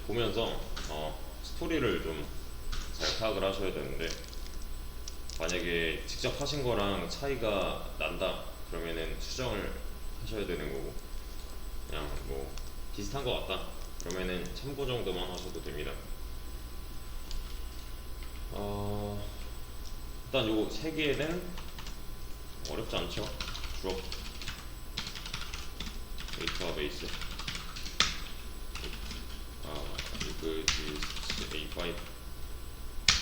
보면서 스토리를 좀 잘 파악을 하셔야 되는데, 만약에 직접 하신 거랑 차이가 난다 그러면은 수정을 하셔야 되는 거고, 그냥 뭐 비슷한 거 같다 그러면은 참고 정도만 하셔도 됩니다. 일단 요 세 개는 어렵지 않죠. 주어, 데이터베이스, 리그지스트 A5,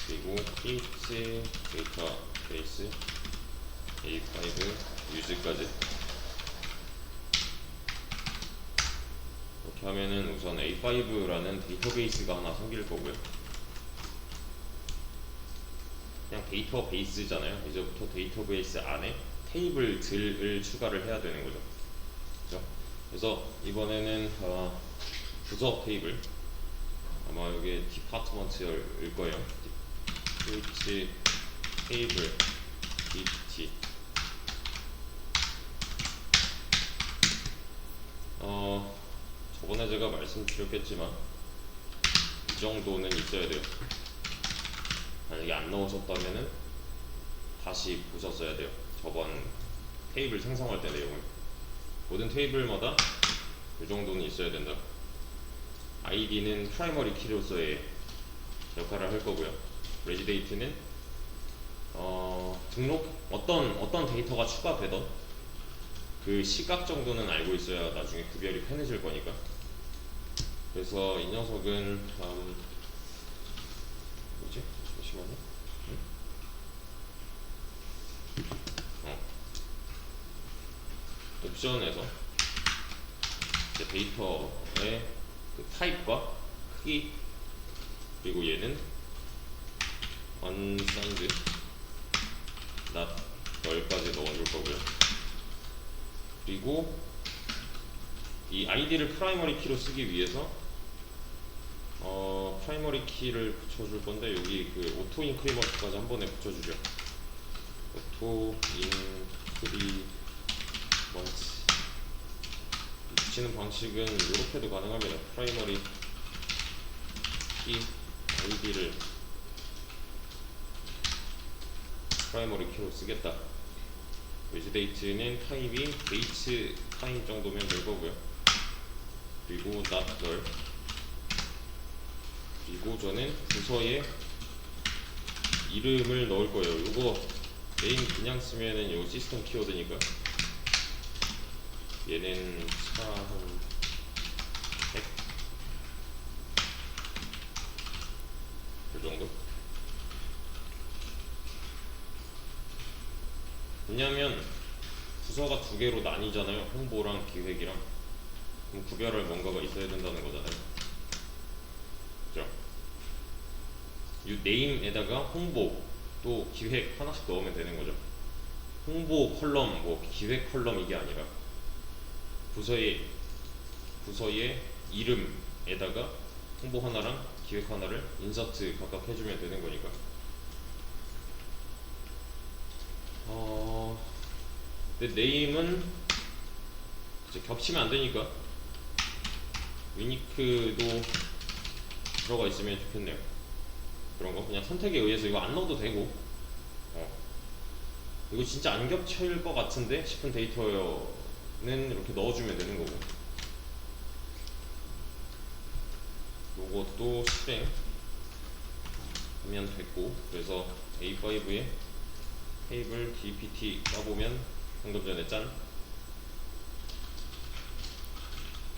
그리고 create 데이터베이스 A5 유즈까지. 이렇게 하면은 우선 A5라는 데이터베이스가 하나 생길 거고요. 그냥 데이터베이스잖아요. 이제부터 데이터베이스 안에 테이블들을 추가를 해야 되는 거죠. 그죠? 그래서 이번에는 부서 테이블, 아마 여기 디파트먼트일 거예요. which 테이블 dt. 저번에 제가 말씀드렸겠지만 이 정도는 있어야 돼요. 만약에 안 넣으셨다면은 다시 보셨어야 돼요. 저번 테이블 생성할 때 내용을. 모든 테이블마다 이 정도는 있어야 된다. id는 프라이머리 키로서의 역할을 할 거고요. 레지데이트는 등록, 어떤 데이터가 추가되던 그 시각 정도는 알고 있어야 나중에 구별이 편해질 거니까. 그래서 이 녀석은 뭐지? 잠시만요. 옵션에서 이제 데이터의 그 타입과 크기, 그리고 얘는 unsigned not null까지 넣어줄 거고요. 그리고 이 id를 프라이머리 키로 쓰기 위해서 프라이머리 키를 붙여줄 건데, 여기 그 오토 인크리먼트까지 한 번에 붙여주죠. 오토 인크리먼트 붙이는 방식은 이렇게도 가능합니다. 프라이머리 키 id를 프라이머리 키로 쓰겠다. 레지데이트는 타입이 데이트 타입 정도면 될 거고요. 그리고 not null. 그리고 저는 부서에 이름을 넣을 거예요. 이거 메인 그냥 쓰면은 요 시스템 키워드니까. 얘는 한 100? 그 정도? 왜냐면 부서가 두 개로 나뉘잖아요. 홍보랑 기획이랑. 그럼 구별할 뭔가가 있어야 된다는 거잖아요. 그죠? 이 네임에다가 홍보 또 기획 하나씩 넣으면 되는 거죠. 홍보 컬럼, 뭐 기획 컬럼 이게 아니라 부서의 이름에다가 홍보 하나랑 기획 하나를 인서트 각각 해주면 되는 거니까. 근데 네임은 이제 겹치면 안 되니까 유니크도 들어가 있으면 좋겠네요. 그런 거 그냥 선택에 의해서 이거 안 넣어도 되고, 이거 진짜 안 겹칠 것 같은데 싶은 데이터는 이렇게 넣어주면 되는 거고. 요것도 실행 하면 됐고, 그래서 A5에 테이블 dpt 까보면 방금 전에 짠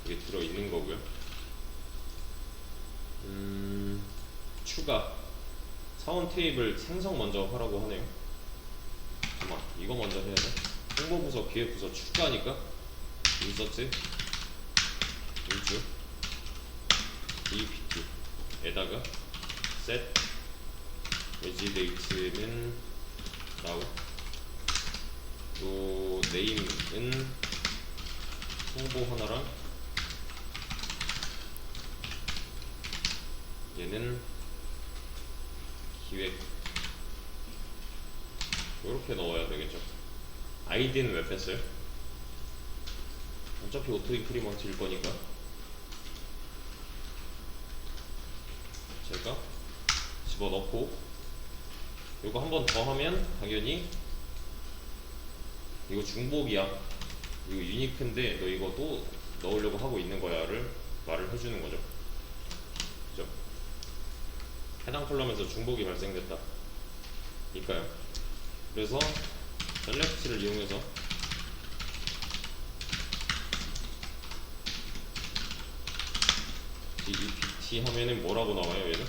이게 들어있는 거고요. 추가 사원 테이블 생성 먼저 하라고 하네요. 잠깐만, 이거 먼저 해야 돼. 홍보부서 기획부서 추가니까 인서트 인주 dpt에다가 set regidate는 now, 또 name은 홍보 하나랑 얘는 기획, 이렇게 넣어야 되겠죠. id는 왜 뺐어요? 어차피 오토 인크리먼트일 거니까. 제가 집어넣고 이거 한 번 더 하면 당연히 이거 중복이야, 이거 유니크인데 너 이거 또 넣으려고 하고 있는 거야를 말을 해주는 거죠. 그죠? 해당 컬럼에서 중복이 발생됐다 니까요. 그래서 셀렉트를 이용해서 DEPT 하면은 뭐라고 나와요 얘는?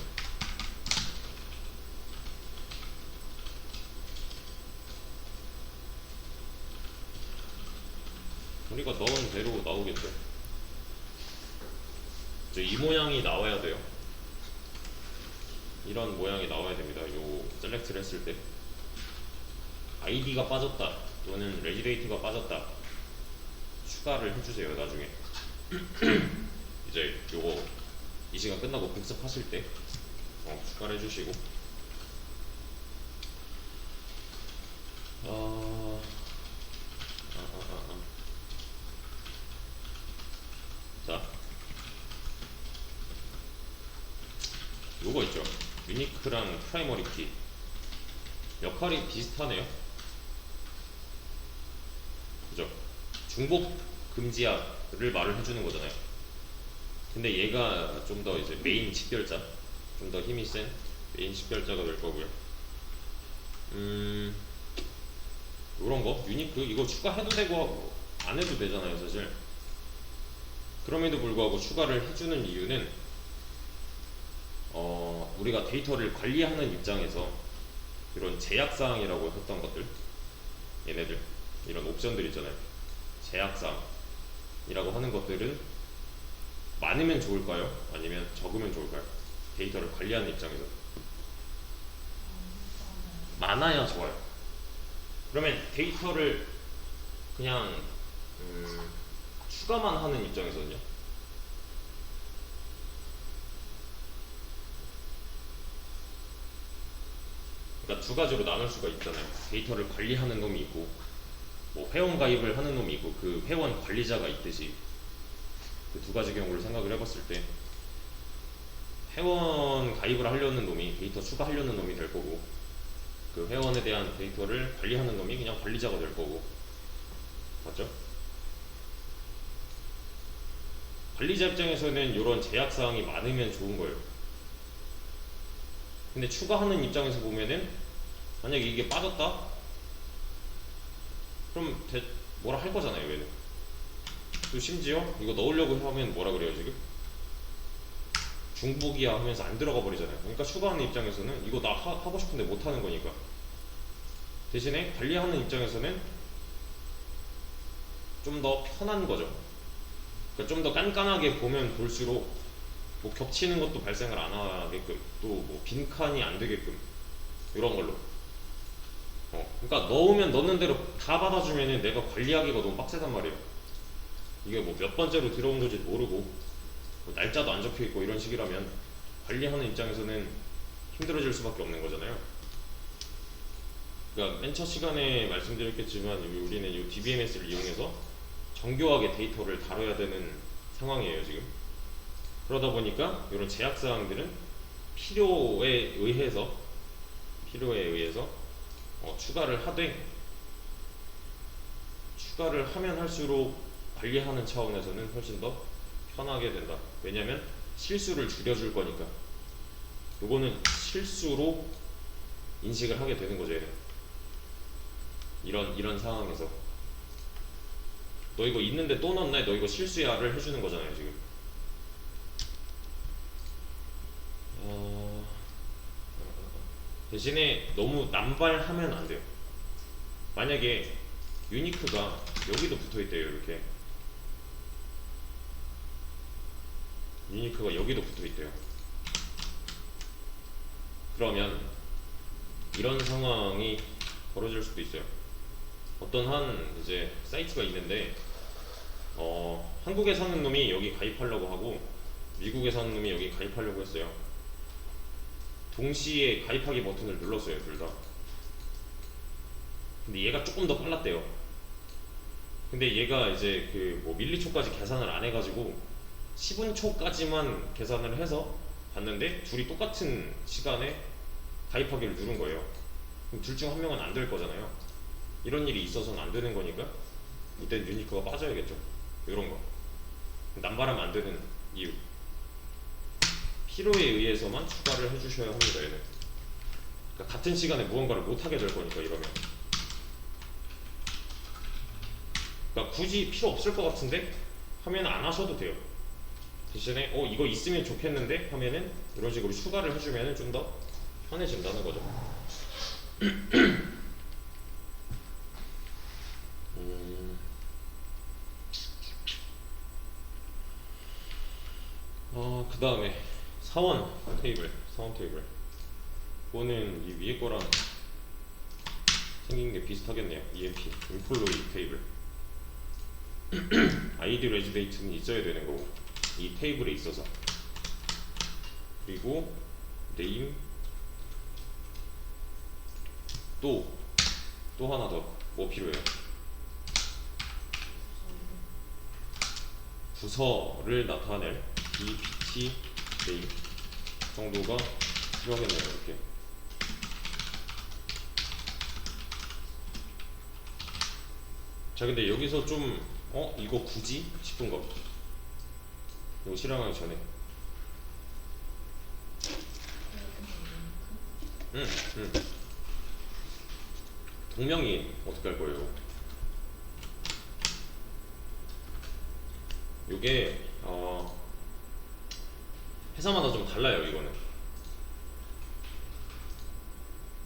우리가 넣은 대로 나오겠죠. 이 모양이 나와야 돼요. 이런 모양이 나와야 됩니다. 요 셀렉트를 했을 때 아이디가 빠졌다 또는 레지데이트가 빠졌다 추가를 해주세요. 나중에 이제 요거 이 시간 끝나고 복습하실 때 추가를 해주시고 자, 요거 있죠. 유니크랑 프라이머리 키 역할이 비슷하네요. 그죠? 중복 금지야를 말을 해주는 거잖아요. 근데 얘가 좀 더 이제 메인 직결자, 좀 더 힘이 센 메인 직결자가 될 거고요. 요런 거 유니크 이거 추가해도 되고 안 해도 되잖아요 사실. 그럼에도 불구하고 추가를 해주는 이유는 우리가 데이터를 관리하는 입장에서 이런 제약사항이라고 했던 것들, 얘네들 이런 옵션들 있잖아요. 제약사항이라고 하는 것들은 많으면 좋을까요? 아니면 적으면 좋을까요? 데이터를 관리하는 입장에서 많아야 좋아요. 그러면 데이터를 그냥 추가만 하는 입장에서는요? 그러니까 두 가지로 나눌 수가 있잖아요. 데이터를 관리하는 놈이 있고 뭐 회원 가입을 하는 놈이 있고 그 회원 관리자가 있듯이 그 두 가지 경우를 생각을 해봤을 때 회원 가입을 하려는 놈이 데이터 추가하려는 놈이 될 거고 그 회원에 대한 데이터를 관리하는 놈이 그냥 관리자가 될 거고 맞죠? 관리자 입장에서는 이런 제약사항이 많으면 좋은 거예요. 근데 추가하는 입장에서 보면은 만약에 이게 빠졌다? 그럼 뭐라 할 거잖아요 얘는. 또 심지어 이거 넣으려고 하면 뭐라 그래요 지금? 중복이야 하면서 안 들어가 버리잖아요. 그러니까 추가하는 입장에서는 이거 나 하고 싶은데 못 하는 거니까. 대신에 관리하는 입장에서는 좀 더 편한 거죠. 그러니까 좀 더 깐깐하게 보면 볼수록 뭐 겹치는 것도 발생을 안 하게끔 또 뭐 빈칸이 안 되게끔 이런 걸로. 그러니까 넣으면 넣는 대로 다 받아주면은 내가 관리하기가 너무 빡세단 말이에요. 이게 뭐 몇 번째로 들어온 건지 모르고 뭐 날짜도 안 적혀 있고 이런 식이라면 관리하는 입장에서는 힘들어질 수밖에 없는 거잖아요. 그러니까 맨 첫 시간에 말씀드렸겠지만 우리는 이 DBMS를 이용해서 정교하게 데이터를 다뤄야 되는 상황이에요 지금. 그러다 보니까 이런 제약사항들은 필요에 의해서 추가를 하면 할수록 관리하는 차원에서는 훨씬 더 편하게 된다. 왜냐면 실수를 줄여줄 거니까. 요거는 실수로 인식을 하게 되는 거죠 얘는. 이런 상황에서 너 이거 있는데 또 넣었네, 너 이거 실수야를 해주는 거잖아요 지금. 대신에 너무 남발하면 안 돼요. 만약에 유니크가 여기도 붙어 있대요. 이렇게 유니크가 여기도 붙어 있대요. 그러면 이런 상황이 벌어질 수도 있어요. 어떤 한 이제 사이트가 있는데 한국에 사는 놈이 여기 가입하려고 하고 미국에 사는 놈이 여기 가입하려고 했어요. 동시에 가입하기 버튼을 눌렀어요 둘 다. 근데 얘가 조금 더 빨랐대요. 근데 얘가 이제 그 뭐 밀리초까지 계산을 안 해가지고 10분초까지만 계산을 해서 봤는데 둘이 똑같은 시간에 가입하기를 누른 거예요. 그럼 둘 중 한 명은 안 될 거잖아요. 이런 일이 있어서는 안 되는 거니까 이땐 유니크가 빠져야겠죠. 이런 거 남발하면 안 되는 이유, 필요에 의해서만 추가를 해주셔야 합니다. 얘는 그러니까 같은 시간에 무언가를 못하게 될 거니까 이러면, 그러니까 굳이 필요 없을 것 같은데 하면 안 하셔도 돼요. 대신에 이거 있으면 좋겠는데 하면은 이런 식으로 추가를 해주면은 좀 더 편해진다는 거죠. 그 다음에 사원 테이블. 이거는 이 위에 거랑 생긴 게 비슷하겠네요. EMP, Employee 테이블. ID 레지데이트는 있어야 되는 거고, 이 테이블에 있어서. 그리고 name, 또 하나 더 뭐 필요해요? 부서를 나타낼 BPT name 정도가 필요하겠네요. 이렇게. 자, 근데 여기서 좀 이거 굳이 싶은 거, 이거 실행하기 전에 동명이 어떻게 할 거예요? 요게 회사마다 좀 달라요. 이거는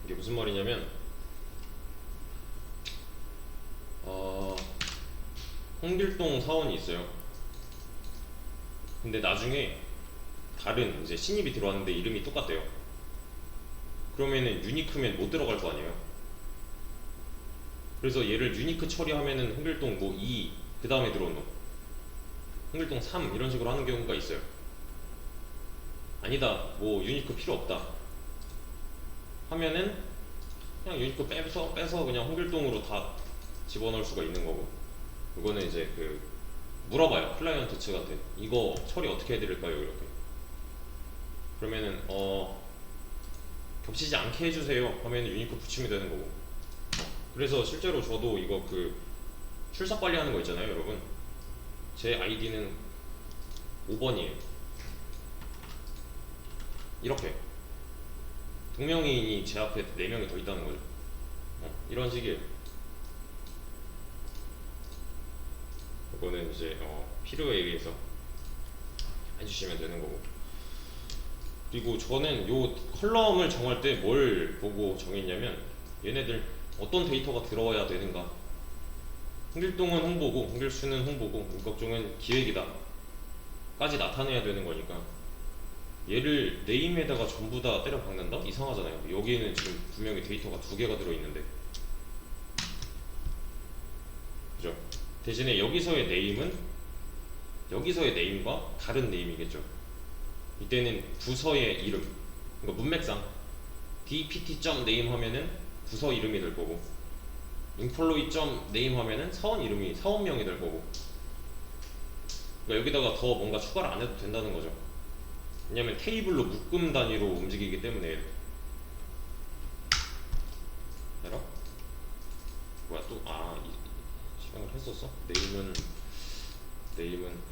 이게 무슨 말이냐면 홍길동 사원이 있어요. 근데 나중에 다른 이제 신입이 들어왔는데 이름이 똑같대요. 그러면은 유니크면 못 들어갈 거 아니에요. 그래서 얘를 유니크 처리하면은 홍길동 뭐 2, 그 다음에 들어온 놈 홍길동 3 이런 식으로 하는 경우가 있어요. 아니다, 뭐 유니크 필요 없다 하면은 그냥 유니크 빼서 그냥 홍길동으로 다 집어넣을 수가 있는 거고, 이거는 이제 물어봐요. 클라이언트 측한테 이거 처리 어떻게 해드릴까요? 이렇게. 그러면은 겹치지 않게 해주세요 하면 유니크 붙이면 되는 거고. 그래서 실제로 저도 이거 출석 관리하는 거 있잖아요, 여러분. 제 아이디는 5번이에요. 이렇게 동명이인이 제 앞에 4명이 더 있다는 거죠. 이런 식이에요. 이거는 이제 필요에 의해서 해주시면 되는 거고. 그리고 저는 요 컬럼을 정할 때 뭘 보고 정했냐면, 얘네들 어떤 데이터가 들어와야 되는가. 홍길동은 홍보고 홍길수는 홍보고 문각종은 기획이다 까지 나타내야 되는 거니까, 얘를 네임에다가 전부 다 때려 박는다? 이상하잖아요. 여기에는 지금 분명히 데이터가 2개가 들어있는데, 그죠? 대신에 여기서의 네임과 다른 네임이겠죠. 이때는 부서의 이름, 그러니까 문맥상 dpt.name 하면은 부서 이름이 될 거고, employee.name 하면은 사원 이름이 사원명이 될 거고. 그러니까 여기다가 더 뭔가 추가를 안 해도 된다는 거죠. 왜냐면 테이블로 묶음 단위로 움직이기 때문에. 알아? 뭐야 또 실행을 했었어? 네임은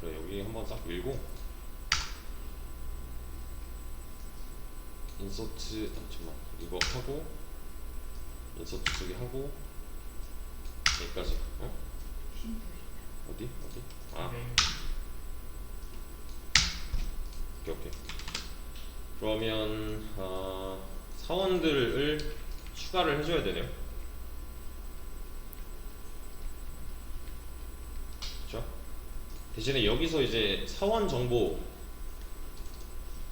그래, 여기 한번 싹 밀고 인서트 잠깐만 이거 하고 인서트 두개 하고 여기까지. 어디? 오케이. 그러면 사원들을 추가를 해줘야 되네요. 그렇죠? 대신에 여기서 이제 사원 정보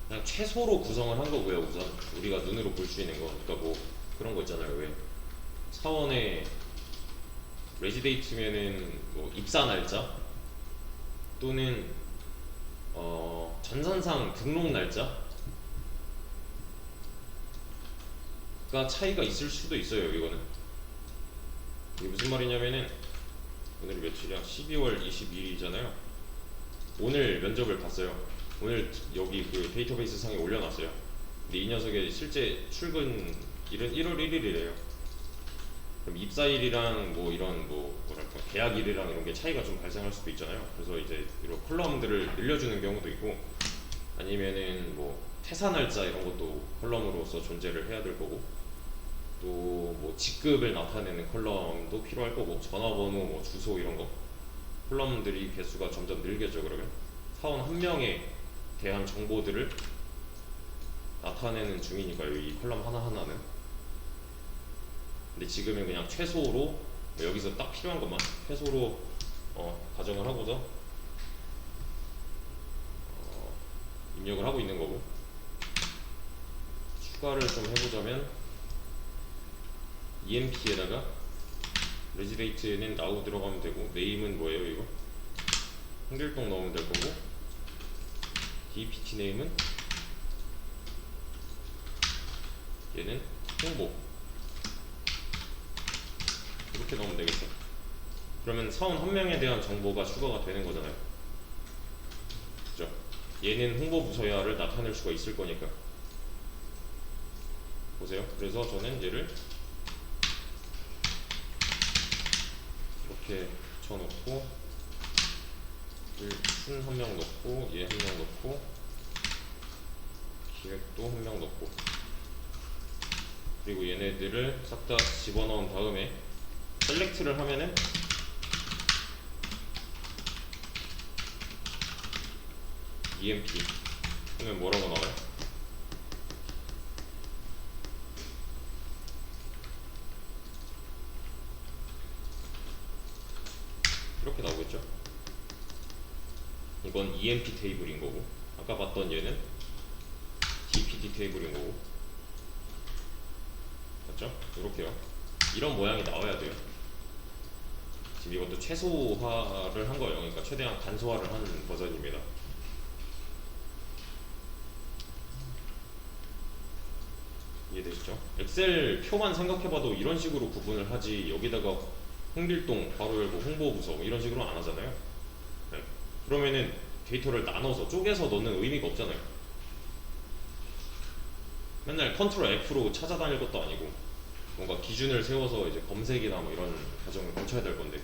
그냥 최소로 구성을 한 거고요. 우선 우리가 눈으로 볼 수 있는 거, 그러니까 뭐 그런 거 있잖아요. 왜 사원의 레지데이트면은 뭐 입사 날짜 또는 전산상 등록 날짜가 차이가 있을 수도 있어요. 이거는 이게 무슨 말이냐면은, 오늘이 며칠이야? 12월 22일이잖아요. 오늘 면접을 봤어요. 오늘 여기 그 데이터베이스 상에 올려놨어요. 근데 이 녀석의 실제 출근일은 1월 1일이래요. 그럼 입사일이랑 뭐 이런 뭐 뭐랄까 계약일이랑 이런 게 차이가 좀 발생할 수도 있잖아요. 그래서 이제 이런 컬럼들을 늘려주는 경우도 있고, 아니면은 뭐 퇴사 날짜 이런 것도 컬럼으로서 존재를 해야 될 거고, 또 뭐 직급을 나타내는 컬럼도 필요할 거고, 전화번호, 뭐 주소 이런 거 컬럼들이 개수가 점점 늘겠죠. 그러면 사원 한 명에 대한 정보들을 나타내는 중이니까요, 이 컬럼 하나하나는. 근데 지금은 그냥 최소로 뭐 여기서 딱 필요한 것만 최소로 가정을 하고서 입력을 하고 있는 거고, 추가를 좀 해보자면 EMP에다가 레지데이트는 now 들어가면 되고, 네임은 뭐예요 이거? 홍길동 넣으면 될 거고, DPT 네임은 얘는 홍보, 이렇게 넣으면 되겠죠. 그러면 사원 한 명에 대한 정보가 추가가 되는 거잖아요. 그죠? 얘는 홍보 부서야를 나타낼 수가 있을 거니까. 보세요. 그래서 저는 얘를 이렇게 붙여놓고, 순 한 명 넣고, 얘 한 명 넣고, 기획도 한 명 넣고, 그리고 얘네들을 싹 다 집어넣은 다음에 셀렉트를 하면은 EMP 하면 뭐라고 나와요? 이렇게 나오겠죠? 이건 EMP 테이블인 거고, 아까 봤던 얘는 DPT 테이블인 거고, 맞죠? 이렇게요. 이런 모양이 나와야 돼요. 지금 이것도 최소화를 한 거예요. 그러니까 최대한 간소화를 한 버전입니다. 이해되시죠? 엑셀 표만 생각해봐도 이런 식으로 구분을 하지, 여기다가 홍길동 바로 열고 홍보부서 이런 식으로 안 하잖아요. 네. 그러면은 데이터를 나눠서 쪼개서 넣는 의미가 없잖아요. 맨날 컨트롤 F로 찾아다닐 것도 아니고, 뭔가 기준을 세워서 이제 검색이나 뭐 이런 과정을 거쳐야 될 건데.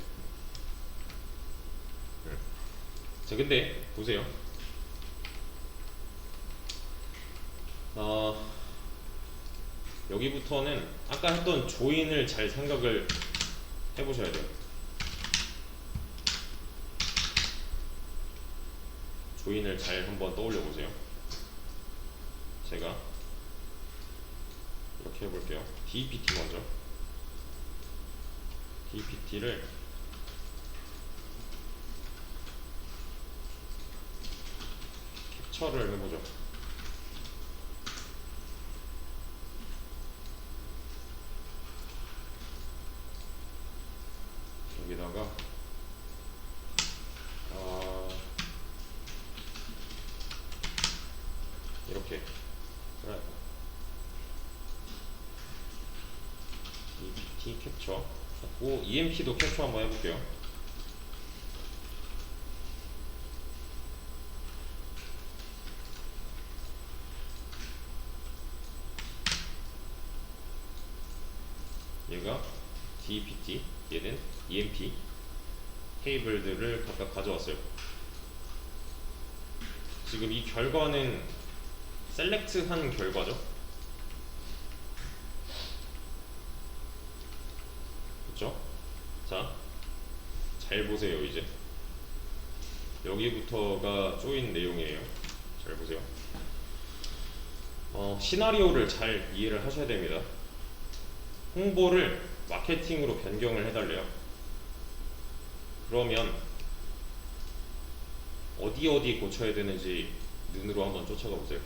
네. 자, 근데 보세요. 여기부터는 아까 했던 조인을 잘 생각을 해보셔야 돼요. 조인을 잘 한번 떠올려 보세요. 제가 이렇게 해볼게요. DPT 먼저. DPT를 캡처를 해보죠. 여기다가 이렇게 DPT 캡처 하고, EMP도 캡처 한번 해볼게요. 얘가 DPT, 얘는 EMP 테이블들을 각각 가져왔어요. 지금 이 결과는 셀렉트한 결과죠. 그렇죠? 자, 잘 보세요. 이제 여기부터가 조인 내용이에요. 잘 보세요. 시나리오를 잘 이해를 하셔야 됩니다. 홍보를 마케팅으로 변경을 해달래요. 그러면 어디 고쳐야 되는지 눈으로 한번 쫓아가 보세요.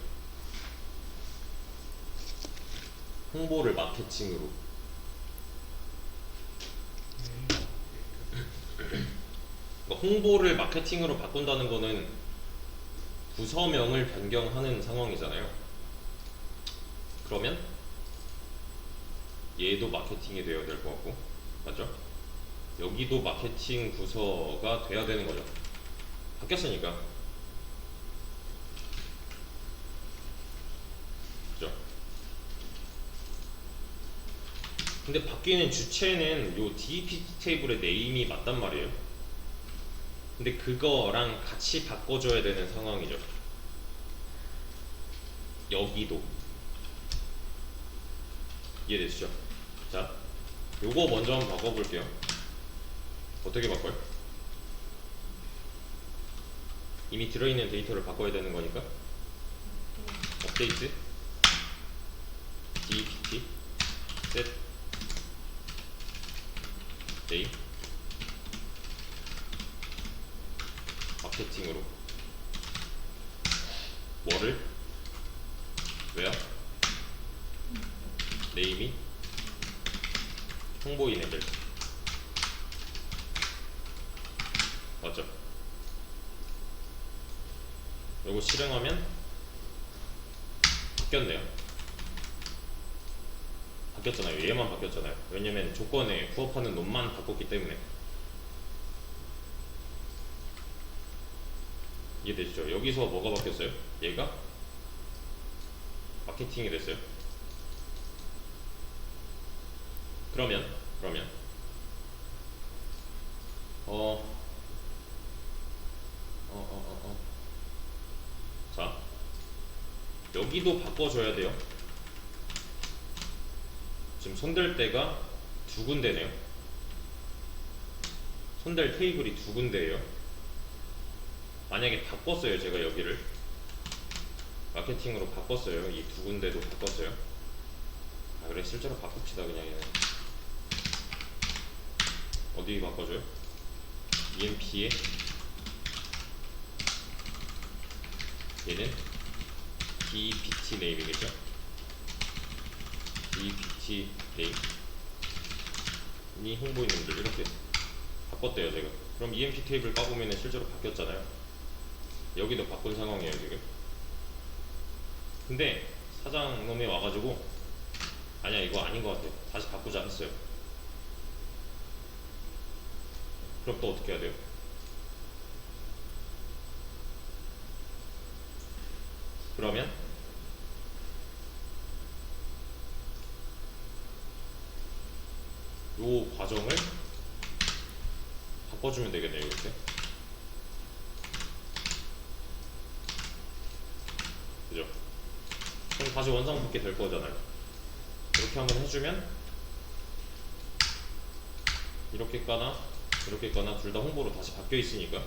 홍보를 마케팅으로. 그러니까 홍보를 마케팅으로 바꾼다는 거는 부서명을 변경하는 상황이잖아요. 그러면 얘도 마케팅이 되어야 될 것 같고, 맞죠? 여기도 마케팅 부서가 돼야 되는 거죠. 바뀌었으니까. 근데 바뀌는 주체는 요 DEP 테이블의 네임이 맞단 말이에요. 근데 그거랑 같이 바꿔줘야 되는 상황이죠. 여기도 이해되시죠? 자, 요거 먼저 한번 바꿔볼게요. 어떻게 바꿔요? 이미 들어있는 데이터를 바꿔야 되는 거니까 업데이트 DEPT set name 마케팅으로 뭐를 where 네임이 홍보인 애들 맞죠? 요거 실행하면 바뀌었네요. 바뀌었잖아요. 얘만 바뀌었잖아요. 왜냐면 조건에 부합하는 놈만 바꿨기 때문에. 이해되시죠? 여기서 뭐가 바뀌었어요? 얘가 마케팅이 됐어요. 그러면 자, 여기도 바꿔줘야 돼요. 지금 손댈 데가 두 군데네요. 손댈 테이블이 두 군데예요. 만약에 바꿨어요, 제가 여기를 마케팅으로 바꿨어요. 이 두 군데도 바꿨어요. 아, 그래, 실제로 바꿉시다. 그냥 얘는 어디 바꿔줘요? EMP에 얘는 DEPT 네임이겠죠? DEPT 네임이 홍보인님들 이렇게 바꿨대요 제가. 그럼 EMP 테이블 까보면 실제로 바뀌었잖아요. 여기도 바꾼 상황이에요 지금. 근데 사장놈이 와가지고 아니야 이거 아닌 것 같아 다시 바꾸자 했어요. 그럼 또 어떻게 해야 돼요? 그러면 요 과정을 바꿔주면 되겠네요. 이렇게 그죠? 그럼 다시 원상복귀 될 거잖아요. 이렇게 한번 해주면 이렇게 까나 이렇게 까나 둘 다 홍보로 다시 바뀌어 있으니까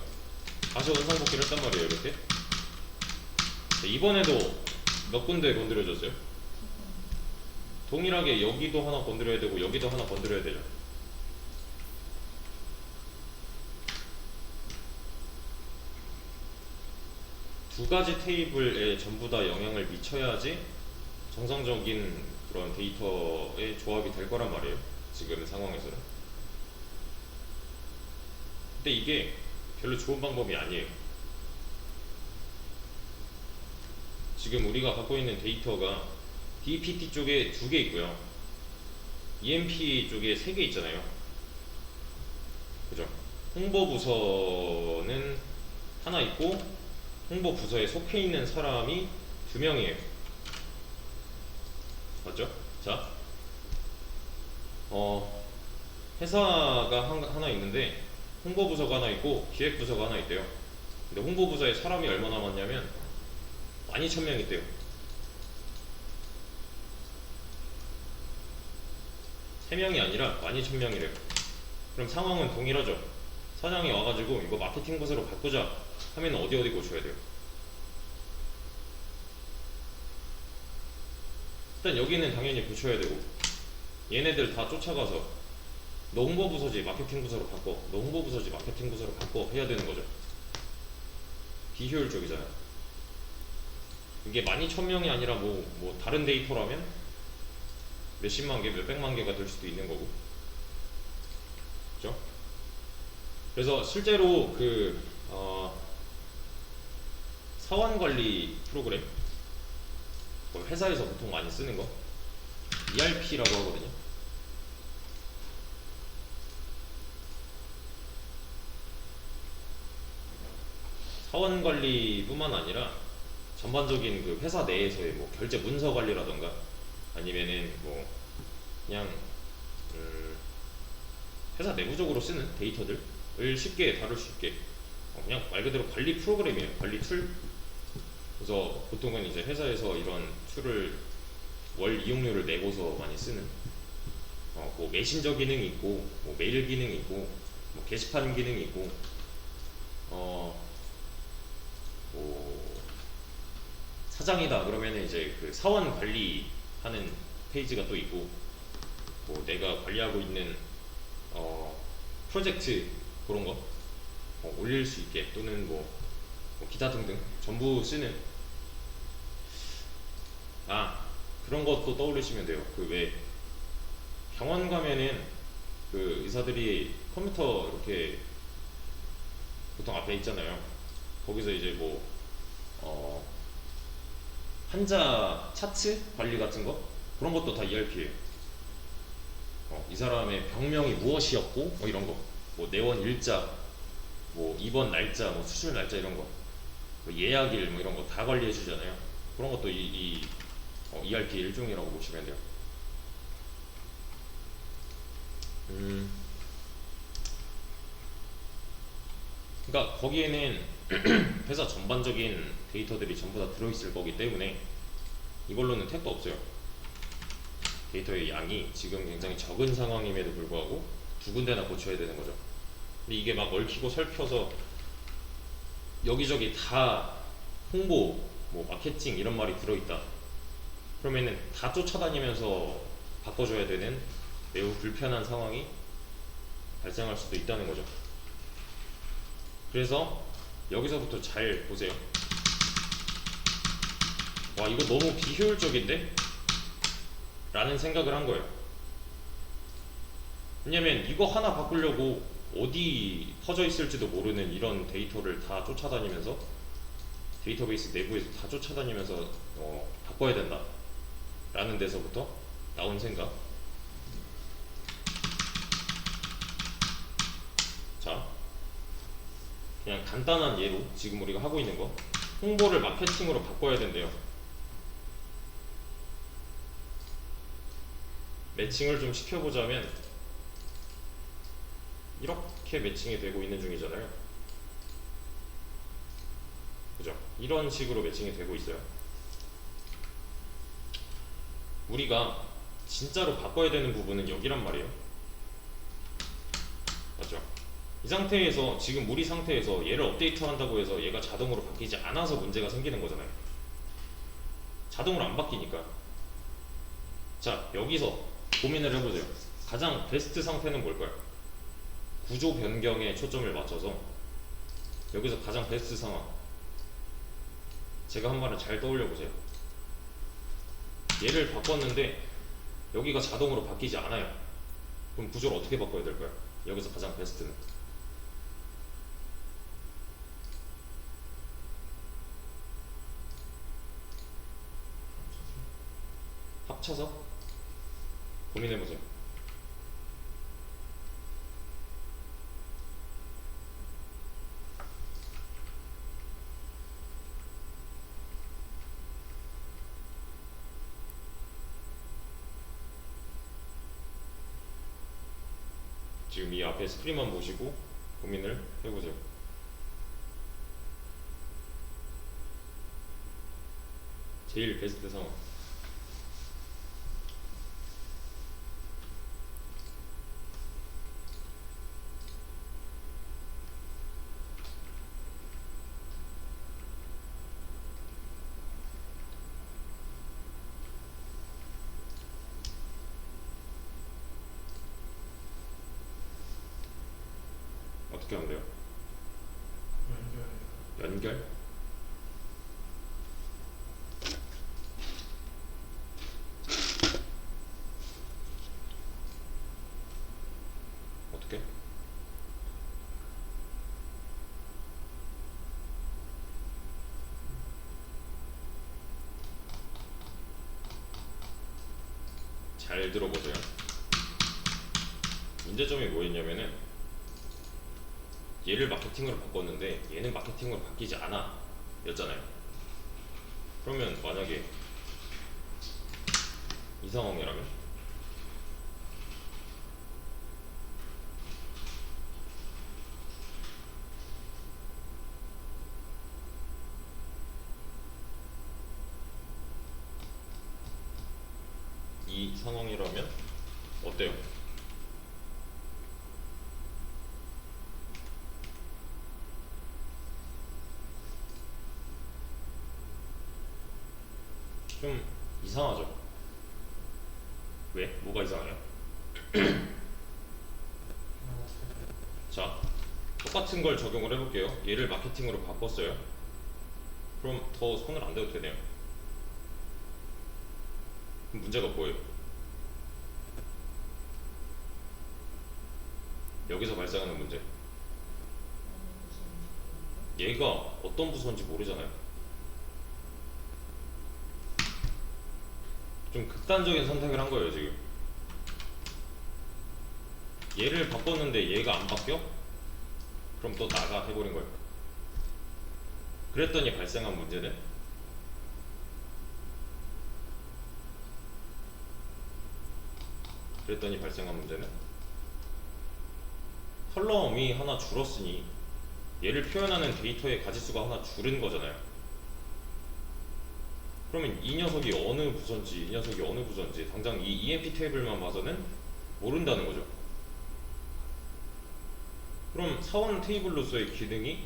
다시 원상복귀를 했단 말이에요. 이렇게 이번에도 몇 군데 건드려졌어요? 동일하게 여기도 하나 건드려야 되고 여기도 하나 건드려야 되죠. 두 가지 테이블에 전부 다 영향을 미쳐야지 정상적인 그런 데이터의 조합이 될 거란 말이에요. 지금 상황에서는. 근데 이게 별로 좋은 방법이 아니에요. 지금 우리가 갖고 있는 데이터가 DPT 쪽에 2개 있고요. EMP 쪽에 3개 있잖아요. 그죠? 홍보부서는 하나 있고 홍보부서에 속해 있는 사람이 2명이에요. 맞죠? 자, 회사가 하나 있는데 홍보부서가 하나 있고 기획부서가 하나 있대요. 근데 홍보부서에 사람이 얼마나 많냐면 12,000명 있대요. 세 명이 아니라 12,000명이래요. 그럼 상황은 동일하죠. 사장이 와가지고 이거 마케팅 부서로 바꾸자 하면 어디 고쳐야 돼요? 일단 여기는 당연히 고쳐야 되고 얘네들 다 쫓아가서 너 홍보부서지 마케팅 부서로 바꿔, 너 홍보부서지 마케팅 부서로 바꿔 해야 되는 거죠. 비효율적이잖아요. 이게 12,000명이 아니라 뭐 다른 데이터라면 몇십만 개, 몇백만 개가 될 수도 있는 거고, 그죠? 그래서 실제로 사원관리 프로그램, 회사에서 보통 많이 쓰는 거 ERP라고 하거든요. 사원관리뿐만 아니라 전반적인 그 회사 내에서의 뭐 결제 문서 관리라던가 아니면은 뭐 그냥 음, 회사 내부적으로 쓰는 데이터들을 쉽게 다룰 수 있게 그냥 말 그대로 관리 프로그램이에요. 관리 툴. 그래서 보통은 이제 회사에서 이런 툴을 월 이용료를 내고서 많이 쓰는 뭐 메신저 기능이 있고 뭐 메일 기능이 있고 뭐 게시판 기능이 있고 뭐 사장이다 그러면은 이제 그 사원 관리하는 페이지가 또 있고 뭐 내가 관리하고 있는 프로젝트 그런 거 올릴 수 있게 또는 뭐 기타 등등 전부 쓰는 그런 것도 떠올리시면 돼요. 그 왜 병원 가면은 그 의사들이 컴퓨터 이렇게 보통 앞에 있잖아요. 거기서 이제 뭐 환자 차트 관리 같은 거 그런 것도 다 ERP예요. 이 사람의 병명이 무엇이었고 뭐 이런 거, 뭐 내원 일자, 뭐 입원 날짜, 뭐 수술 날짜 이런 거, 뭐 예약일 뭐 이런 거 다 관리해 주잖아요. 그런 것도 이 ERP 일종이라고 보시면 돼요. 그러니까 거기에는 회사 전반적인 데이터들이 전부 다 들어있을 거기 때문에 이걸로는 택도 없어요. 데이터의 양이 지금 굉장히 적은 상황임에도 불구하고 두 군데나 고쳐야 되는 거죠. 근데 이게 막 얽히고 설켜서 여기저기 다 홍보, 뭐 마케팅 이런 말이 들어있다. 그러면은 다 쫓아다니면서 바꿔줘야 되는 매우 불편한 상황이 발생할 수도 있다는 거죠. 그래서 여기서부터 잘 보세요. 와, 이거 너무 비효율적인데? 라는 생각을 한 거예요. 왜냐면 이거 하나 바꾸려고 어디 퍼져 있을지도 모르는 이런 데이터를 다 쫓아다니면서 데이터베이스 내부에서 다 쫓아다니면서 바꿔야 된다 라는 데서부터 나온 생각. 자, 그냥 간단한 예로 지금 우리가 하고 있는 거, 홍보를 마케팅으로 바꿔야 된대요. 매칭을 좀 시켜보자면 이렇게 매칭이 되고 있는 중이잖아요. 그죠? 이런 식으로 매칭이 되고 있어요. 우리가 진짜로 바꿔야 되는 부분은 여기란 말이에요. 맞죠? 이 상태에서 지금 우리 상태에서 얘를 업데이트 한다고 해서 얘가 자동으로 바뀌지 않아서 문제가 생기는 거잖아요. 자동으로 안 바뀌니까. 자, 여기서 고민을 해보세요. 가장 베스트 상태는 뭘까요? 구조 변경에 초점을 맞춰서 여기서 가장 베스트 상황, 제가 한 말을 잘 떠올려 보세요. 얘를 바꿨는데 여기가 자동으로 바뀌지 않아요. 그럼 구조를 어떻게 바꿔야 될까요? 여기서 가장 베스트는 합쳐서 고민해보세요. 지금 이 앞에 스크린만 보시고 고민을 해보세요. 제일 베스트 상황. 어떻게 하면 돼요? 연결? 어떻게? 잘 들어보세요. 문제점이 뭐였냐면은 얘를 마케팅으로 바꿨는데 얘는 마케팅으로 바뀌지 않아 였잖아요. 그러면 만약에 이 상황이라면 상황이라면 어때요? 좀 이상하죠? 왜? 뭐가 이상해요? 자, 똑같은 걸 적용을 해볼게요. 얘를 마케팅으로 바꿨어요. 그럼 더 손을 안 대도 되네요. 그럼 문제가 뭐예요? 여기서 발생하는 문제. 얘가 어떤 부서인지 모르잖아요. 좀 극단적인 선택을 한 거예요, 지금. 얘를 바꿨는데 얘가 안 바뀌어? 그럼 또 나가 해버린 거예요. 그랬더니 발생한 문제는 컬럼이 하나 줄었으니 얘를 표현하는 데이터의 가지수가 하나 줄은 거잖아요. 그러면 이 녀석이 어느 부서인지 당장 이 EMP 테이블만 봐서는 모른다는 거죠. 그럼 사원 테이블로서의 기능이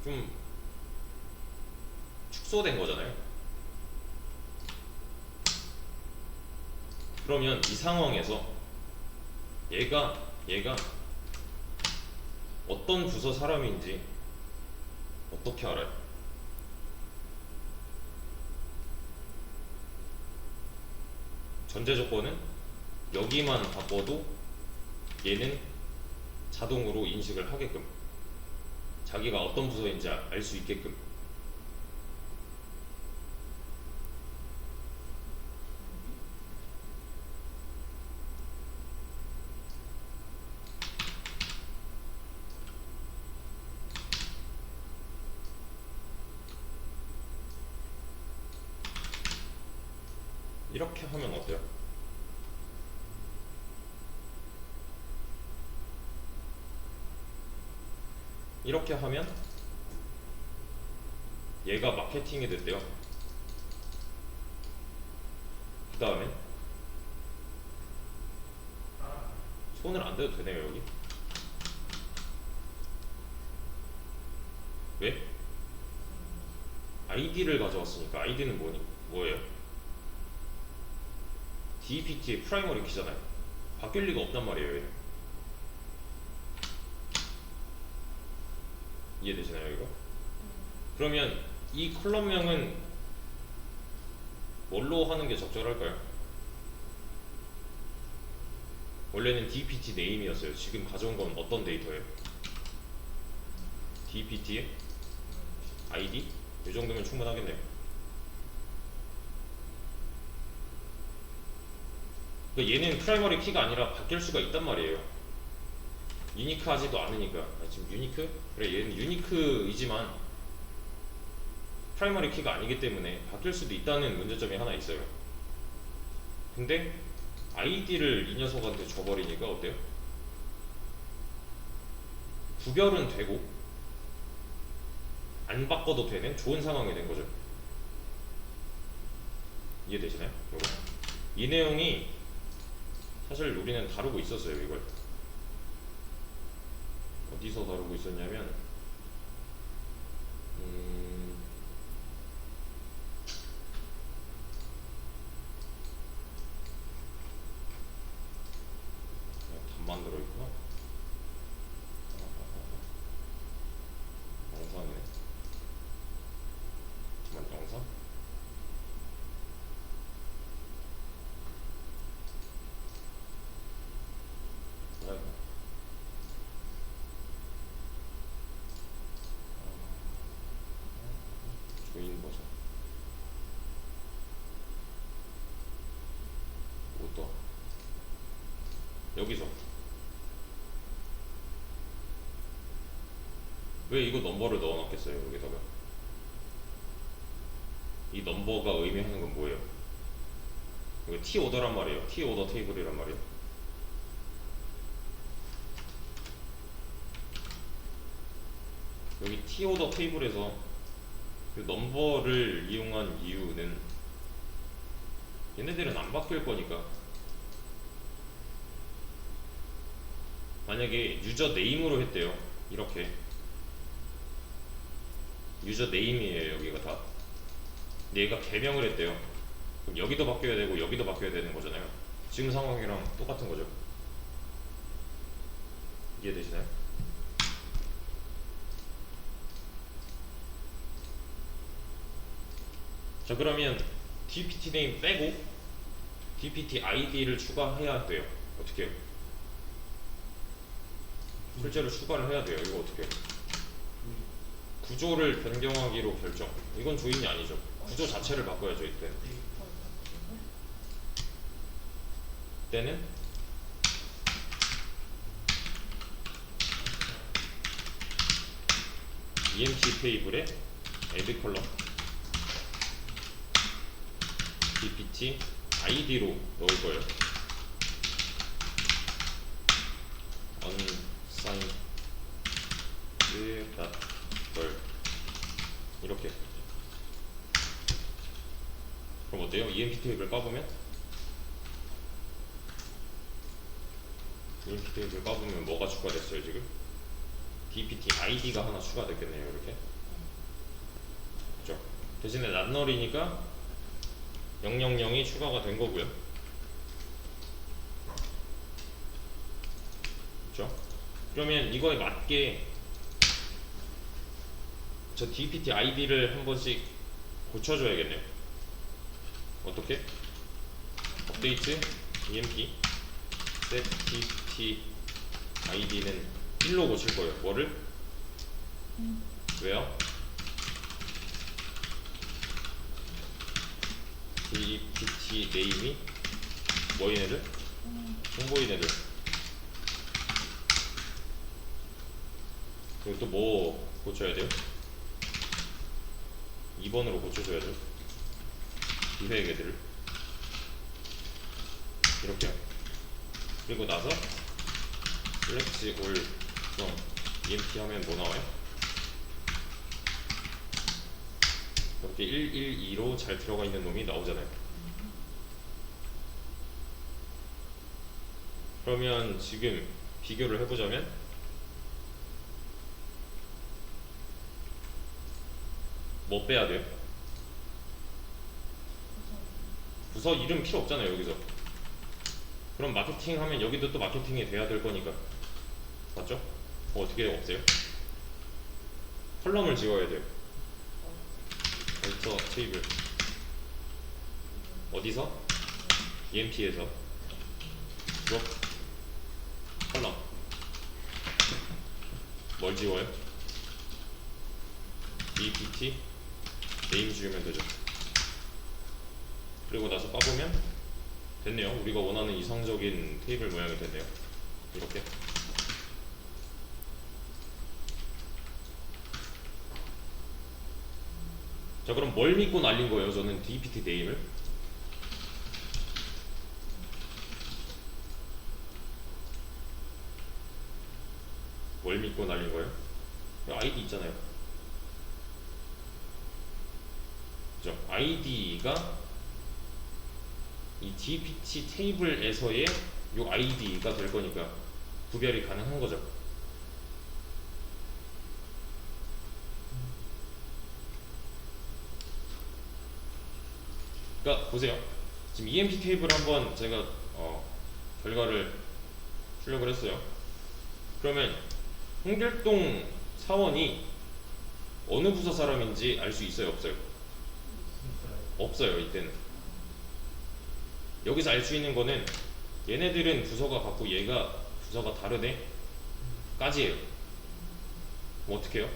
좀 축소된 거잖아요. 그러면 이 상황에서 얘가 어떤 부서 사람인지 어떻게 알아요? 전제 조건은 여기만 바꿔도 얘는 자동으로 인식을 하게끔, 자기가 어떤 부서인지 알 수 있게끔. 이렇게 하면 어때요? 이렇게 하면 얘가 마케팅이 됐대요. 그 다음에 손을 안 대도 되네요. 여기 왜? ID를 가져왔으니까. ID는 뭐예요? DPT의 프라이머리 키잖아요. 바뀔 리가 없단 말이에요. 얘는. 이해되시나요 이거? 그러면 이 컬럼명은 뭘로 하는 게 적절할까요? 원래는 DPT 네임이었어요. 지금 가져온 건 어떤 데이터예요? DPT의 ID? 이 정도면 충분하겠네요. 그러니까 얘는 프라이머리 키가 아니라 바뀔 수가 있단 말이에요. 유니크하지도 않으니까. 지금 유니크? 그래, 얘는 유니크이지만 프라이머리 키가 아니기 때문에 바뀔 수도 있다는 문제점이 하나 있어요. 근데 ID를 이 녀석한테 줘버리니까 어때요? 구별은 되고 안 바꿔도 되는 좋은 상황이 된 거죠. 이해되시나요? 요거. 이 내용이 사실 우리는 다루고 있었어요. 이걸 어디서 다루고 있었냐면 답만 들어있구나. 영상이네. 잠깐, 영상? 조인 버전. 이것도 여기서 왜 이거 넘버를 넣어놨겠어요? 여기다가 이 넘버가 의미하는 건 뭐예요? 이거 T 오더란 말이에요. T 오더 테이블이란 말이에요. 여기 T 오더 테이블에서 이 넘버를 이용한 이유는 얘네들은 안 바뀔 거니까. 만약에 유저 네임으로 했대요. 이렇게 유저 네임이에요 여기가 다. 근데 얘가 개명을 했대요. 그럼 여기도 바뀌어야 되고 여기도 바뀌어야 되는 거잖아요. 지금 상황이랑 똑같은 거죠. 이해되시나요? 자, 그러면 dpt 네임 빼고 dpt id를 추가해야 돼요. 어떻게 해요? 실제로 추가를 해야 돼요. 이거 어떻게 해요? 구조를 변경하기로 결정. 이건 조인이 아니죠. 구조 자체를 바꿔야죠. 이때는 emp 테이블에 add 컬럼 dpt id로 넣을 거예요. unsigned 걸 이렇게. 그럼 어때요? emp 테이블 까보면 뭐가 추가됐어요 지금? dpt id가 하나 추가됐겠네요. 이렇게. 그죠? 대신에 낫널이니까 000이 추가가 된 거고요. 그죠? 그러면 이거에 맞게 저 dpt id를 한 번씩 고쳐줘야겠네요. 어떻게? 업데이트 emp set dpt id는 1로 고칠 거예요. 뭐를? 왜요? dpt 네임이 뭐인 애들? 홍보인 애들. 그리고 또 뭐 고쳐야 돼요? 2번으로 고쳐줘야죠. 기획 애들을 이렇게요. 그리고 나서 select all from emp 하면 뭐 나와요? 이렇게 112로 잘 들어가 있는 놈이 나오잖아요. 그러면 지금 비교를 해보자면 뭐 빼야 돼요? 부서 이름 필요 없잖아요 여기서. 그럼 마케팅 하면 여기도 또 마케팅이 돼야 될 거니까. 맞죠? 어떻게 없애요? 컬럼을 지워야 돼요. 알터 테이블 어디서? emp에서 drop 컬럼. 뭘 지워요? dpt 네임 지우면 되죠. 그리고 나서 까보면 됐네요. 우리가 원하는 이상적인 테이블 모양이 됐네요. 이렇게. 자, 그럼 뭘 믿고 날린 거예요? 저는 dpt 네임을 뭘 믿고 날린 거예요? id 있잖아요. 그죠? id가 이 dpt 테이블에서의 요 id가 될 거니까 구별이 가능한 거죠. 그러니까 보세요. 지금 emp 테이블 한번 제가 결과를 출력을 했어요. 그러면 홍길동 사원이 어느 부서 사람인지 알 수 있어요? 없어요? 없어요. 이때는. 여기서 알 수 있는 거는 얘네들은 부서가 같고 얘가 부서가 다르네 까지예요. 그럼 어떻게 해요?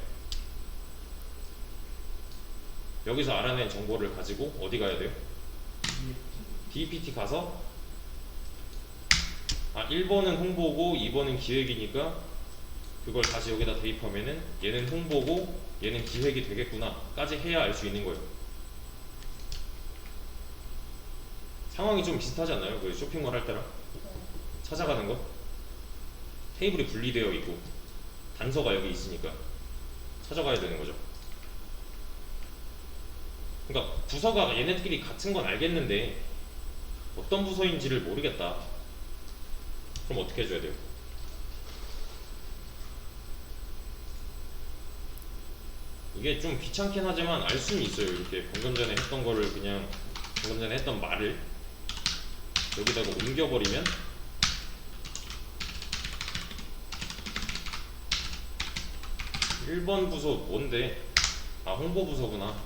여기서 알아낸 정보를 가지고 어디 가야 돼요? dpt 가서 1번은 홍보고 2번은 기획이니까 그걸 다시 여기다 대입하면은 얘는 홍보고 얘는 기획이 되겠구나 까지 해야 알 수 있는 거예요. 상황이 좀 비슷하지 않나요? 그 쇼핑몰 할 때랑 찾아가는 거 테이블이 분리되어 있고 단서가 여기 있으니까 찾아가야 되는 거죠. 그러니까 부서가 얘네들끼리 같은 건 알겠는데 어떤 부서인지를 모르겠다. 그럼 어떻게 해줘야 돼요? 이게 좀 귀찮긴 하지만 알 수는 있어요. 이렇게 방금 전에 했던 거를 그냥 방금 전에 했던 말을 여기다가 옮겨버리면 1번 부서 뭔데? 아, 홍보부서구나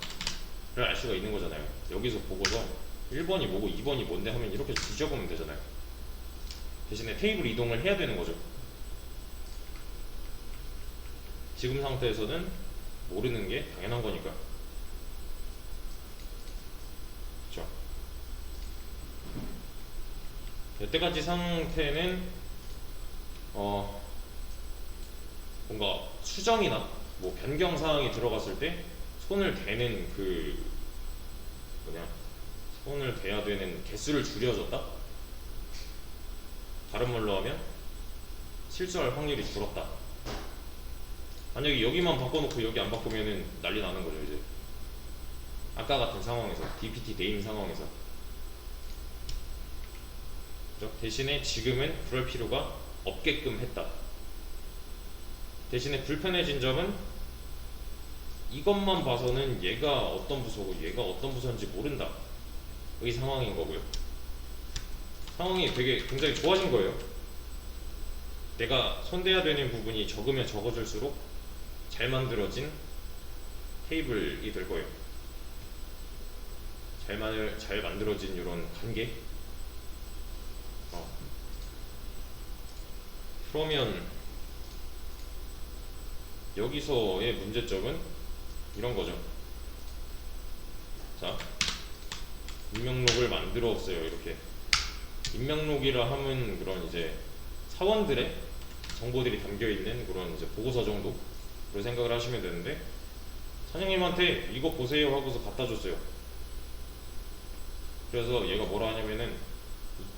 를 알 수가 있는 거잖아요. 여기서 보고서 1번이 뭐고 2번이 뭔데 하면 이렇게 뒤져보면 되잖아요. 대신에 테이블 이동을 해야 되는 거죠. 지금 상태에서는 모르는 게 당연한 거니까. 그렇죠? 여태까지 상태는 뭔가 수정이나 뭐 변경 사항이 들어갔을 때 손을 대는 그 뭐냐 손을 대야 되는 개수를 줄여줬다. 다른 말로 하면 실수할 확률이 줄었다. 만약에 여기만 바꿔놓고 여기 안 바꾸면은 난리 나는 거죠. 이제 아까 같은 상황에서 DPT 네임 상황에서. 그렇죠? 대신에 지금은 그럴 필요가 없게끔 했다. 대신에 불편해진 점은 이것만 봐서는 얘가 어떤 부서고 얘가 어떤 부서인지 모른다 이 상황인 거고요. 상황이 되게 굉장히 좋아진 거예요. 내가 손대야 되는 부분이 적으면 적어질수록 잘 만들어진 테이블이 될 거예요. 잘 만들어진 이런 관계. 그러면 여기서의 문제점은 이런 거죠. 자, 임명록을 만들었어요. 이렇게 임명록이라 하면 그런 이제 사원들의 정보들이 담겨있는 그런 이제 보고서 정도로 생각을 하시면 되는데, 사장님한테 이거 보세요 하고서 갖다 줬어요. 그래서 얘가 뭐라 하냐면은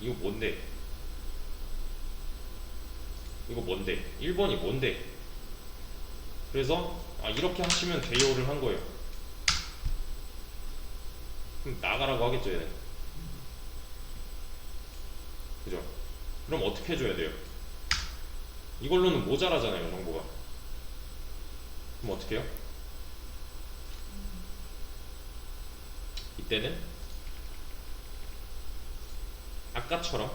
이거 뭔데? 이거 뭔데? 1번이 뭔데? 그래서 이렇게 하시면 돼요를 한 거예요. 그럼 나가라고 하겠죠, 얘는. 그죠? 그럼 어떻게 해줘야 돼요? 이걸로는 모자라잖아요, 정보가. 그럼 어떻게 해요? 이때는 아까처럼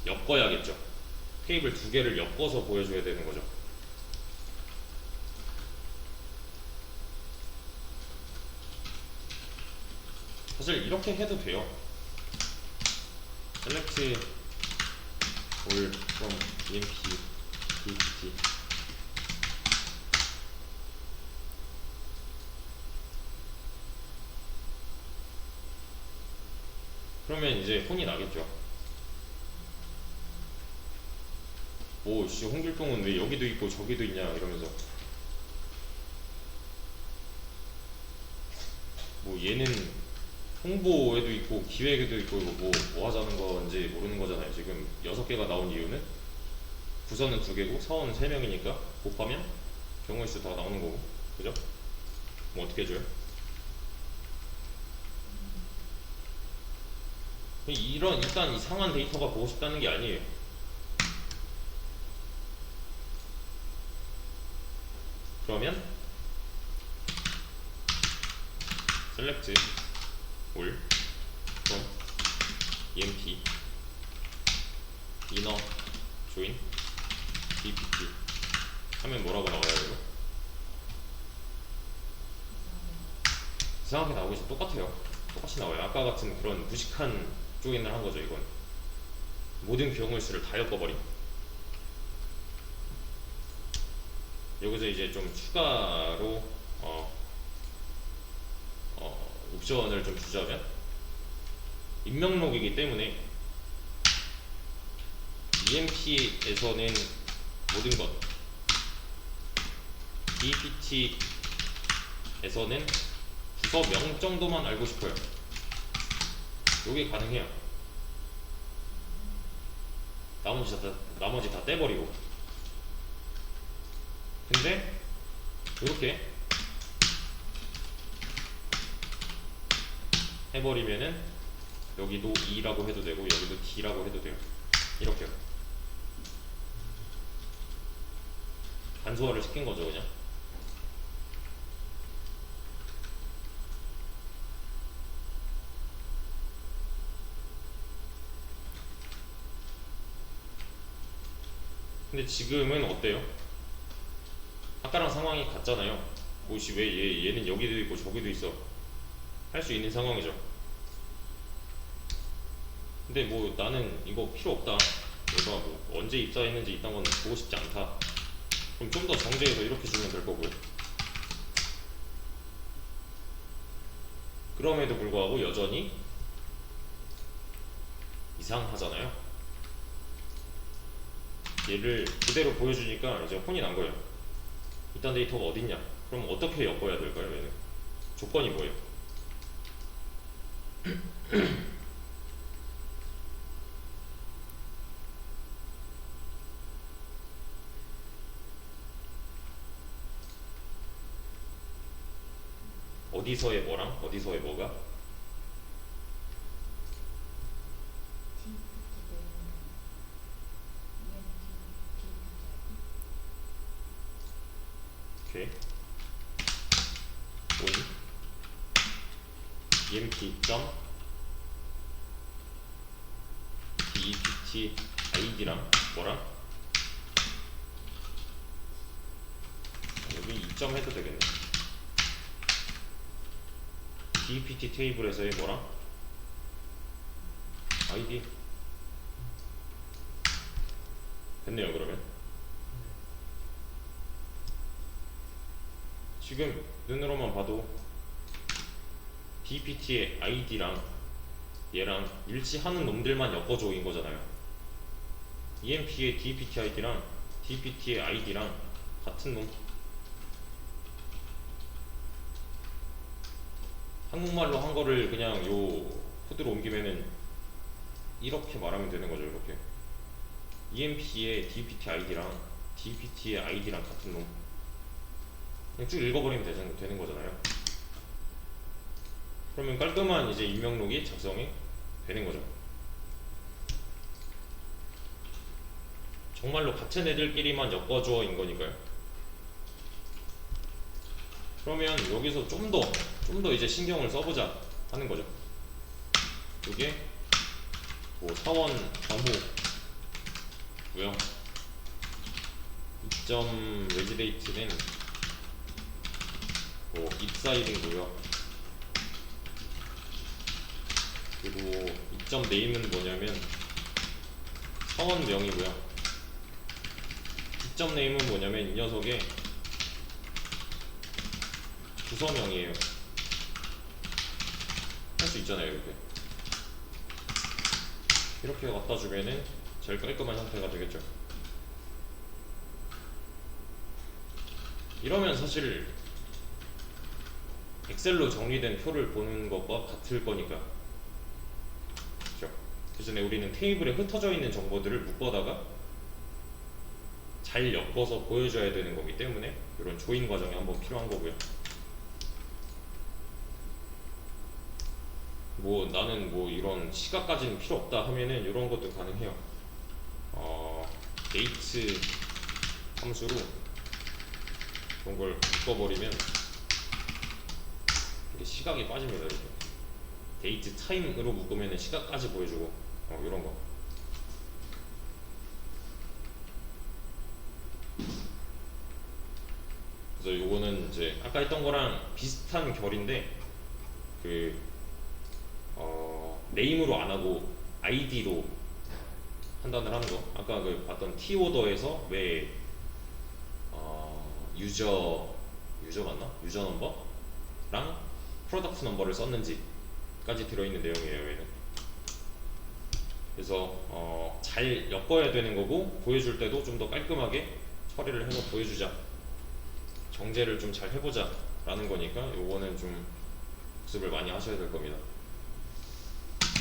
엮어야겠죠. 테이블 두 개를 엮어서 보여줘야 되는 거죠. 사실 이렇게 해도 돼요. select all from emp dpt. 그러면 이제 혼이 나겠죠. 오씨, 홍길동은 왜 여기도 있고 저기도 있냐 이러면서, 뭐 얘는 홍보에도 있고 기획에도 있고 이거 뭐 하자는 건지 모르는 거잖아요. 지금 6개가 나온 이유는 부서는 2개고 사원은 3명이니까 곱하면 경우의 수 다 나오는 거고, 그죠? 뭐 어떻게 해줘요? 일단 이상한 데이터가 보고 싶다는 게 아니에요. 그러면 select all from emp inner join dpt 하면 뭐라고 나와요? 이거 이상하게 나오겠죠. 똑같이 나와요. 아까 같은 그런 무식한 조인을 한 거죠. 이건 모든 경우의 수를 다 엮어버린. 여기서 이제 좀 추가로 옵션을 좀 주자면, 임명록이기 때문에 EMP에서는 모든 것, DPT에서는 부서명 정도만 알고 싶어요. 요게 가능해요. 나머지 다 떼버리고. 근데 이렇게 해버리면은 여기도 E라고 해도 되고 여기도 D라고 해도 돼요. 이렇게요. 간소화를 시킨 거죠 그냥. 근데 지금은 어때요? 아까랑 상황이 같잖아요. 뭐시 왜 얘는 여기도 있고 저기도 있어. 할 수 있는 상황이죠. 근데 뭐 나는 이거 필요 없다. 내가 뭐 언제 입사했는지 이딴 건 보고 싶지 않다. 그럼 좀 더 정제해서 이렇게 주면 될 거고요. 그럼에도 불구하고 여전히 이상하잖아요. 얘를 그대로 보여주니까 이제 혼이 난 거예요. 이딴 데이터가 어딨냐? 그럼 어떻게 엮어야 될까요? 얘는 조건이 뭐예요? 어디서의 뭐랑 어디서의 뭐가? 오케이. 온 emp 점 dept id랑 뭐랑? 여기 2점 해도 되겠네. dept 테이블에서의 뭐랑? id. 됐네요. 그러면 지금 눈으로만 봐도 dpt의 id랑 얘랑 일치하는 놈들만 엮어줘인 거잖아요. emp의 dpt id랑 dpt의 id랑 같은 놈. 한국말로 한 거를 그냥 요 코드로 옮기면은 이렇게 말하면 되는 거죠. 이렇게 emp의 dpt id랑 dpt의 id랑 같은 놈. 그냥 쭉 읽어버리면 되는 거잖아요. 그러면 깔끔한 이제 입력록이 작성이 되는 거죠. 정말로 같은 애들끼리만 엮어줘인 거니까요. 그러면 여기서 좀 더 이제 신경을 써보자 하는 거죠. 이게 뭐 사원 경우고요. 입점 레지데이트는 뭐 입사일이고요. 그리고 입점 네임은 뭐냐면 사원명이고요. 입점 네임은 뭐냐면 이 녀석의 부서명이에요. 할 수 있잖아요. 이렇게 갖다 주면은 제일 깔끔한 형태가 되겠죠. 이러면 사실 엑셀로 정리된 표를 보는 것과 같을 거니까. 그렇죠? 그 전에 우리는 테이블에 흩어져 있는 정보들을 묶어다가 잘 엮어서 보여줘야 되는 거기 때문에 이런 조인 과정이 한번 필요한 거고요. 뭐 나는 뭐 이런 시각까지는 필요 없다 하면은 이런 것도 가능해요. 데이트 함수로 그런 걸 묶어버리면 이게 시각이 빠집니다. 이렇게 데이트 타임으로 묶으면 시각까지 보여주고 이런 거. 그래서 요거는 이제 아까 했던 거랑 비슷한 결인데 네임으로 안 하고 아이디로 판단을 하는 거. 아까 그 봤던 T-오더에서 왜 유저 맞나? 유저 넘버랑 프로덕트 넘버를 썼는지까지 들어있는 내용이에요. 얘는. 그래서 잘 엮어야 되는 거고 보여줄 때도 좀 더 깔끔하게 처리를 해서 보여주자. 정제를 좀 잘 해보자 라는 거니까 요거는 좀 복습을 많이 하셔야 될 겁니다.